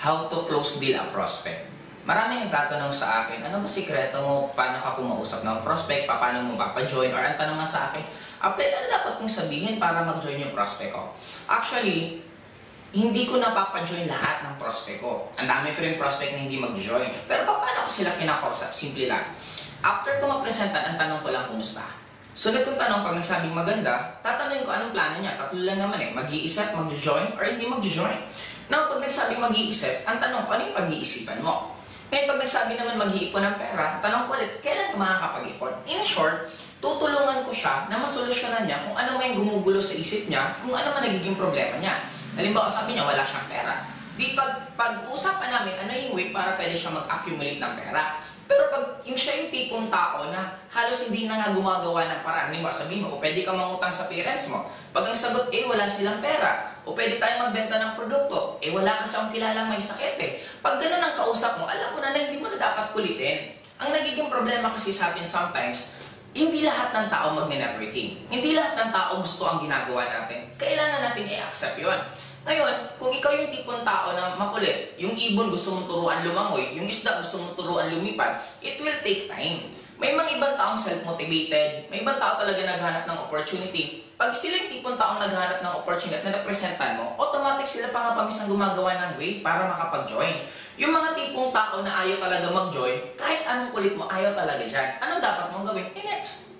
How to close deal a prospect. Maraming nagtatanong sa akin, ano ba sikreto mo, paano ka kumausap ng prospect, paano mo papajoin, or ang tanong nga sa akin, apply na dapat kong sabihin para mag-join yung prospect ko. Actually, hindi ko napapajoin lahat ng prospect ko. Ang dami ko rin prospect na hindi mag-join. Pero paano ko sila kinakausap? Simple lang. After ko mapresentan, ang tanong ko lang kumusta. Sunod kong tanong, pag nagsabing maganda, tatanungin ko anong plano niya. Tatlo lang naman mag-iisip, mag-join, or hindi mag-join. Now, pag nagsabing mag-iisip, ang tanong ko, ano yung pag-iisipan mo? Ngayon, pag nagsabi naman mag-iipon ng pera, tanong ko ulit, kailan ka makakapag-ipon? In short, tutulungan ko siya na masolusyonan niya kung ano man yung gumugulo sa isip niya, kung ano man nagiging problema niya. Halimbawa, sabi niya, wala siyang pera. Di pag-usapan namin, ano yung way para pwede siya mag-accumulate ng pera. Pero pag yung siya yung tipong tao na halos hindi na nga gumagawa ng paraan, halimbawa, sabihin mo, o pwede ka mangutang sa parents mo. Pag ang sagot, wala silang pera. O pwede tayo magbenta ng produkto, wala ka sa kilalang may sakit Pag ganun ang kausap mo, alam mo na hindi mo na dapat kulitin. Ang nagiging problema kasi sa atin sometimes, hindi lahat ng tao magne-networking. Hindi lahat ng tao gusto ang ginagawa natin. Kailangan natin i-accept yun. Ngayon, kung ikaw yung tipong tao na makulit, yung ibon gusto mong turuan lumangoy, yung isda gusto mong turuan lumipad, it will take time. May mga ibang taong self-motivated, may ibang tao talaga naghanap ng opportunity. Pag sila yung tipong taong naghanap ng opportunity at na-representan mo, automatic sila pa nga pamisang gumagawa ng way para makapag-join. Yung mga tipong tao na ayaw talaga mag-join, kahit anong kulit mo, ayaw talaga dyan. Anong dapat mong gawin? Next.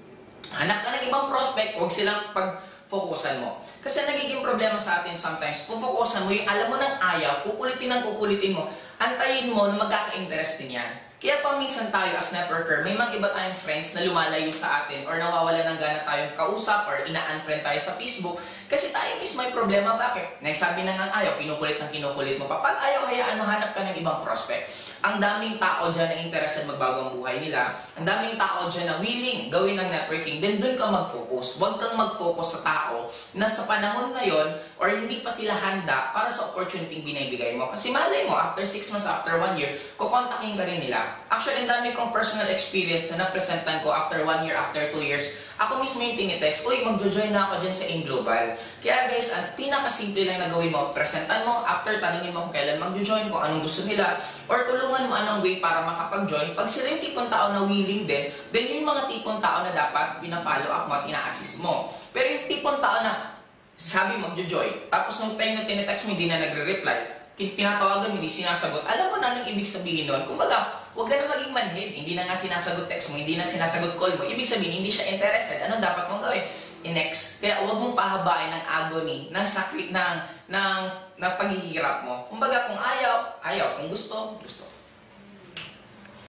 Hanap ka ng ibang prospect, huwag silang pag-focusan mo. Kasi nagiging problema sa atin sometimes, pufokusan mo yung alam mo ng ayaw, kukulitin mo, antayin mo na magkaka-interest din yan. Kaya paminsan tayo as networker, may mga iba tayong friends na lumalayo sa atin or nawawala ng gana tayong kausap or ina-unfriend tayo sa Facebook kasi tayo mismo may problema. Bakit? Nagsabi na nga ayaw, kinukulit mo pa. Pag ayaw, hayaan mo, hanap ka ng ibang prospect. Ang daming tao dyan na interested magbago ang buhay nila. Ang daming tao dyan na willing gawin ng networking. Then doon ka mag-focus. Huwag kang mag-focus sa tao na sa panahon ngayon or hindi pa sila handa para sa opportunity binibigay mo. Kasi malay mo, after 6 months, after 1 year, kukontakin ka rin nila. Actually, ang dami kong personal experience na napresentan ko after 1 year, after 2 years. Ako mismo yung tinitext, uy, mag-join na ako dyan sa AIM Global. Kaya guys, ang pinakasimple lang na gawin mo, presentan mo, after tanungin mo kung kailan mag-join, kung anong gusto nila, or tulungan mo anong way para makapag-join. Pag sila yung tipong tao na willing din, then yung mga tipong tao na dapat pina-follow up mo at ina-assist mo. Pero yung tipong tao na sabi mag-join, tapos nung time na tinitext mo, hindi na nagre-reply, pinatawagan, hindi sinasagot, alam mo na anong ibig sabihin nun. Kumbaga, huwag ka na maging manhid, hindi na nga sinasagot text mo, hindi na sinasagot call mo, ibig sabihin, hindi siya interested. Anong dapat mong gawin? I-next. Kaya huwag mong pahabain ng agony, ng sakit, ng paghihirap mo. Kumbaga, kung ayaw, kung gusto, gusto.